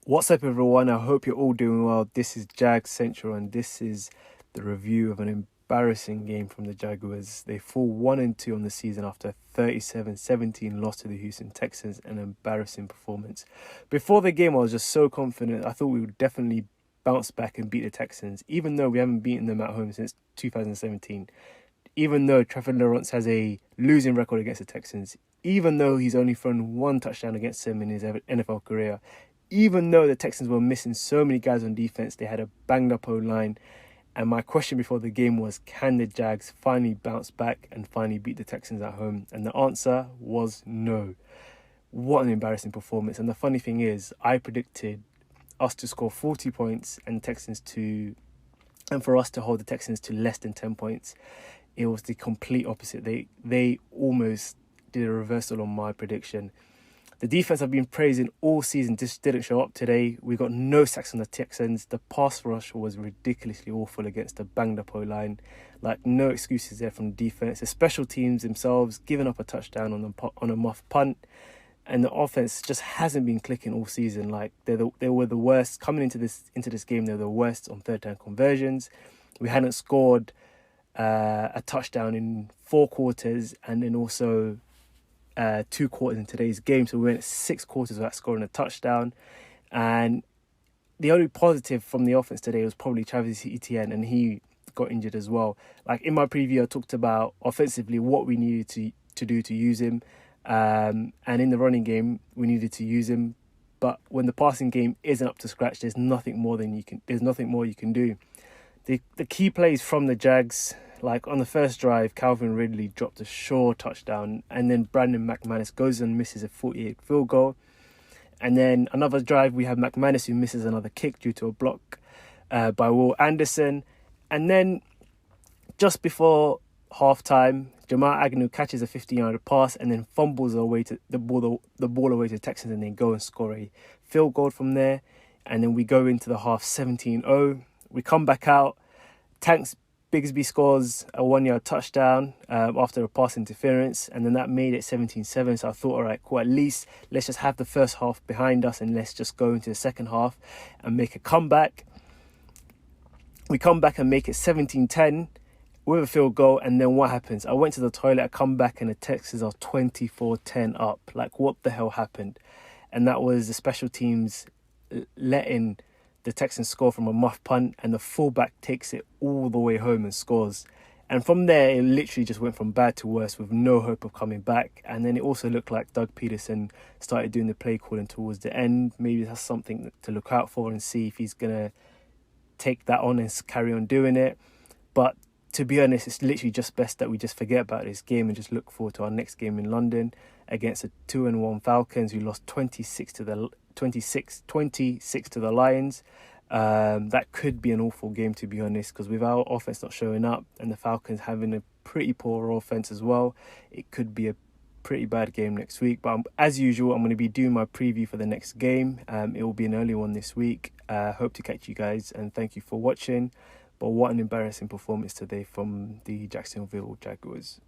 What's up, everyone? I hope you're all doing well. This is Jags Central, and this is the review of an embarrassing game from the Jaguars. They fall 1-2 on the season after a 37-17 loss to the Houston Texans, an embarrassing performance. Before the game, I was just so confident. I thought we would definitely bounce back and beat the Texans, even though we haven't beaten them at home since 2017. Even though Trevor Lawrence has a losing record against the Texans, even though he's only thrown one touchdown against them in his NFL career, even though the Texans were missing so many guys on defense, they had a banged-up O-line. And my question before the game was, can the Jags finally bounce back and finally beat the Texans at home? And the answer was no. What an embarrassing performance. And the funny thing is, I predicted us to score 40 points and for us to hold the Texans to less than 10 points. It was the complete opposite. They almost did a reversal on my prediction. The defense I've been praising all season just didn't show up today. We got no sacks on the Texans. The pass rush was ridiculously awful against a banged-up O-line. Like, no excuses there from the defense. The special teams themselves giving up a touchdown on a muff punt. And the offense just hasn't been clicking all season. Like, they were the worst. Coming into this game, they were the worst on third-down conversions. We hadn't scored a touchdown in 4 quarters, and then also 2 quarters in today's game. So we went 6 quarters without scoring a touchdown. And the only positive from the offense today was probably Travis Etienne, and he got injured as well. Like, in my preview, I talked about offensively what we needed to do to use him. And in the running game, we needed to use him. But when the passing game isn't up to scratch, there's nothing more you can do. The key plays from the Jags, like on the first drive, Calvin Ridley dropped a sure touchdown, and then Brandon McManus goes and misses a 48 field goal. And then another drive, we have McManus who misses another kick due to a block by Will Anderson. And then just before halftime, Jamal Agnew catches a 15-yard pass and then fumbles the ball away to the Texans, and then go and score a field goal from there. And then we go into the half 17-0. We come back out. Tanks Bigsby scores a 1-yard touchdown after a pass interference, and then that made it 17-7. So I thought, all right, cool, at least let's just have the first half behind us and let's just go into the second half and make a comeback. We come back and make it 17-10 with a field goal, and then what happens? I went to the toilet, I come back, and the Texans are 24-10 up. Like, what the hell happened? And that was the special teams letting the Texans score from a muff punt, and the fullback takes it all the way home and scores. And from there, it literally just went from bad to worse with no hope of coming back. And then it also looked like Doug Peterson started doing the play calling towards the end. Maybe that's something to look out for and see if he's going to take that on and carry on doing it. But to be honest, it's literally just best that we just forget about this game and just look forward to our next game in London against the 2-1 Falcons, who lost 26 to the Lions. That could be an awful game, to be honest, because with our offense not showing up and the Falcons having a pretty poor offense as well, it could be a pretty bad game next week. But as usual, I'm going to be doing my preview for the next game. It will be an early one this week. Hope to catch you guys, and thank you for watching. But what an embarrassing performance today from the Jacksonville Jaguars.